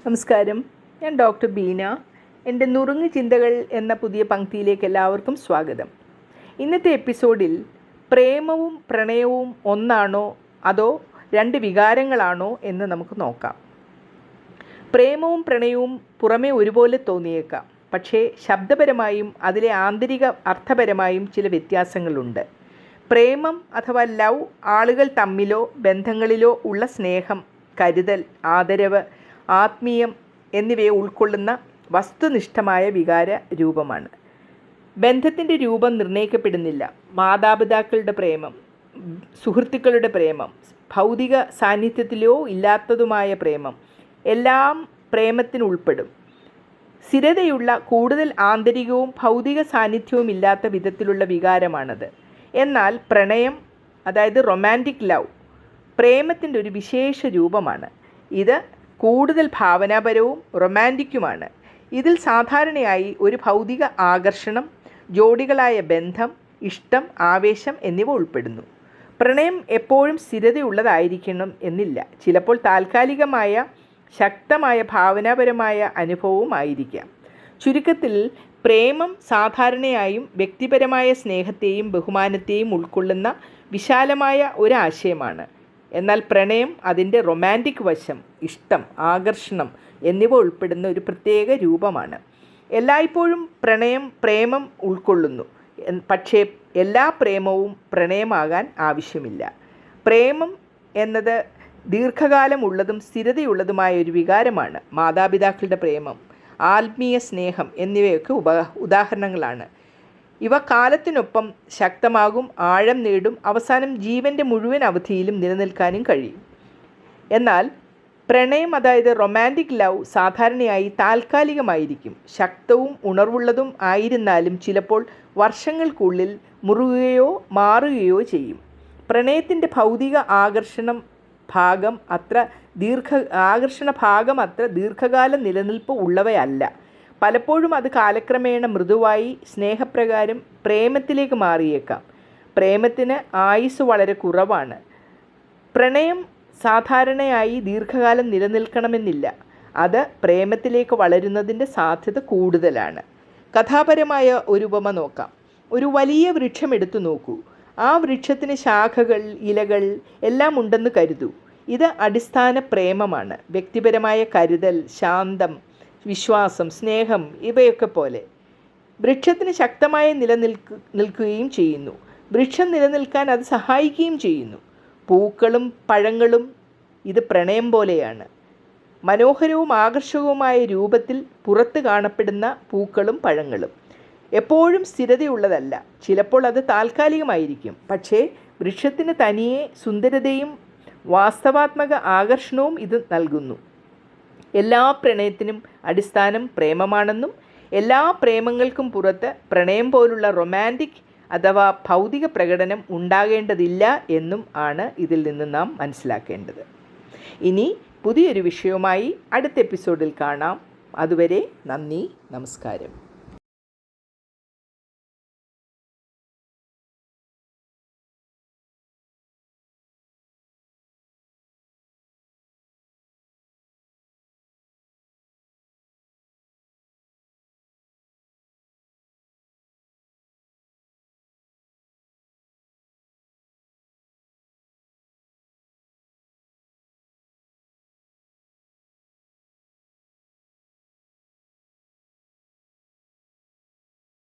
നമസ്കാരം, ഞാൻ ഡോക്ടർ ബീന. എൻ്റെ നുറുങ്ങ് ചിന്തകൾ എന്ന പുതിയ പങ്ക്തിയിലേക്ക് എല്ലാവർക്കും സ്വാഗതം. ഇന്നത്തെ എപ്പിസോഡിൽ പ്രേമവും പ്രണയവും ഒന്നാണോ അതോ രണ്ട് വികാരങ്ങളാണോ എന്ന് നമുക്ക് നോക്കാം. പ്രേമവും പ്രണയവും പുറമേ ഒരുപോലെ തോന്നിയേക്കാം, പക്ഷേ ശബ്ദപരമായും അതിലെ ആന്തരിക അർത്ഥപരമായും ചില വ്യത്യാസങ്ങളുണ്ട്. പ്രേമം അഥവാ ലവ് ആളുകൾ തമ്മിലോ ബന്ധങ്ങളിലോ ഉള്ള സ്നേഹം, കരുതൽ, ആദരവ്, ആത്മീയം എന്നിവയെ ഉൾക്കൊള്ളുന്ന വസ്തുനിഷ്ഠമായ വികാര രൂപമാണ്. ബന്ധത്തിൻ്റെ രൂപം നിർണ്ണയിക്കപ്പെടുന്നില്ല. മാതാപിതാക്കളുടെ പ്രേമം, സുഹൃത്തുക്കളുടെ പ്രേമം, ഭൗതിക സാന്നിധ്യത്തിലോ ഇല്ലാത്തതുമായ പ്രേമം എല്ലാം പ്രേമത്തിന് ഉൾപ്പെടും. സ്ഥിരതയുള്ള, കൂടുതൽ ആന്തരികവും ഭൗതിക സാന്നിധ്യവും ഇല്ലാത്ത വിധത്തിലുള്ള വികാരമാണത്. എന്നാൽ പ്രണയം, അതായത് റൊമാൻറ്റിക് ലവ്, പ്രേമത്തിൻ്റെ ഒരു വിശേഷ രൂപമാണ്. ഇത് കൂടുതൽ ഭാവനാപരവും റൊമാൻറ്റിക്കുമാണ്. ഇതിൽ സാധാരണയായി ഒരു ഭൗതിക ആകർഷണം, ജോഡികളായ ബന്ധം, ഇഷ്ടം, ആവേശം എന്നിവ ഉൾപ്പെടുന്നു. പ്രണയം എപ്പോഴും സ്ഥിരതയുള്ളതായിരിക്കണം എന്നില്ല. ചിലപ്പോൾ താൽക്കാലികമായ ശക്തമായ ഭാവനാപരമായ അനുഭവവും ആയിരിക്കാം. ചുരുക്കത്തിൽ, പ്രേമം സാധാരണയായും വ്യക്തിപരമായ സ്നേഹത്തെയും ബഹുമാനത്തെയും ഉൾക്കൊള്ളുന്ന വിശാലമായ ഒരാശയമാണ്. എന്നാൽ പ്രണയം അതിൻ്റെ റൊമാൻറ്റിക് വശം, ഇഷ്ടം, ആകർഷണം എന്നിവ ഉൾപ്പെടുന്ന ഒരു പ്രത്യേക രൂപമാണ്. എല്ലായ്പ്പോഴും പ്രേമം ഉൾക്കൊള്ളുന്നു, പക്ഷേ എല്ലാ പ്രേമവും പ്രണയമാകാൻ ആവശ്യമില്ല. പ്രേമം എന്നത് ദീർഘകാലമുള്ളതും സ്ഥിരതയുള്ളതുമായ ഒരു വികാരമാണ്. മാതാപിതാക്കളുടെ പ്രേമം, ആത്മീയ സ്നേഹം എന്നിവയൊക്കെ ഉദാഹരണങ്ങളാണ്. ഇവ കാലത്തിനൊപ്പം ശക്തമാകും, ആഴം നേടും, അവസാനം ജീവൻ്റെ മുഴുവൻ അവധിയിലും നിലനിൽക്കാനും കഴിയും. എന്നാൽ പ്രണയം, അതായത് റൊമാൻറ്റിക് ലവ്, സാധാരണയായി താൽക്കാലികമായിരിക്കും. ശക്തവും ഉണർവുള്ളതും ആയിരുന്നാലും ചിലപ്പോൾ വർഷങ്ങൾക്കുള്ളിൽ മുറുകുകയോ മാറുകയോ ചെയ്യും. പ്രണയത്തിൻ്റെ ഭൗതിക ആകർഷണ ഭാഗം അത്ര ദീർഘകാല നിലനിൽപ്പ് ഉള്ളവയല്ല. പലപ്പോഴും അത് കാലക്രമേണ മൃദുവായി സ്നേഹപ്രകാരം പ്രേമത്തിലേക്ക് മാറിയേക്കാം. പ്രേമത്തിന് ആയുസ് വളരെ കുറവാണ്. പ്രണയം സാധാരണയായി ദീർഘകാലം നിലനിൽക്കണമെന്നില്ല. അത് പ്രേമത്തിലേക്ക് വളരുന്നതിൻ്റെ സാധ്യത കൂടുതലാണ്. കഥാപരമായ ഒരു ഉപമ നോക്കാം. ഒരു വലിയ വൃക്ഷം എടുത്തു നോക്കൂ. ആ വൃക്ഷത്തിന് ശാഖകൾ, ഇലകൾ എല്ലാം ഉണ്ടെന്ന് കരുതൂ. ഇത് അടിസ്ഥാന പ്രേമമാണ്. വ്യക്തിപരമായ കരുതൽ, ശാന്തം, വിശ്വാസം, സ്നേഹം ഇവയൊക്കെ പോലെ വൃക്ഷത്തിന് ശക്തമായി നിൽക്കുകയും ചെയ്യുന്നു. വൃക്ഷം നിലനിൽക്കാൻ അത് സഹായിക്കുകയും ചെയ്യുന്നു. പൂക്കളും പഴങ്ങളും ഇത് പ്രണയം പോലെയാണ്. മനോഹരവും ആകർഷകവുമായ രൂപത്തിൽ പുറത്ത് കാണപ്പെടുന്ന പൂക്കളും പഴങ്ങളും എപ്പോഴും സ്ഥിരതയുള്ളതല്ല. ചിലപ്പോൾ അത് താൽക്കാലികമായിരിക്കും, പക്ഷേ വൃക്ഷത്തിന് തനിയെ സുന്ദരതയും വാസ്തവാത്മക ആകർഷണവും ഇത് നൽകുന്നു. എല്ലാ പ്രണയത്തിനും അടിസ്ഥാനം പ്രേമമാണെന്നും എല്ലാ പ്രേമങ്ങൾക്കും പുറത്ത് പ്രണയം പോലുള്ള റൊമാൻറ്റിക് അഥവാ ഭൗതിക പ്രകടനം ഉണ്ടാകേണ്ടതില്ല എന്നും ആണ് ഇതിൽ നിന്ന് നാം മനസ്സിലാക്കേണ്ടത്. ഇനി പുതിയൊരു വിഷയവുമായി അടുത്ത എപ്പിസോഡിൽ കാണാം. അതുവരെ നന്ദി, നമസ്കാരം.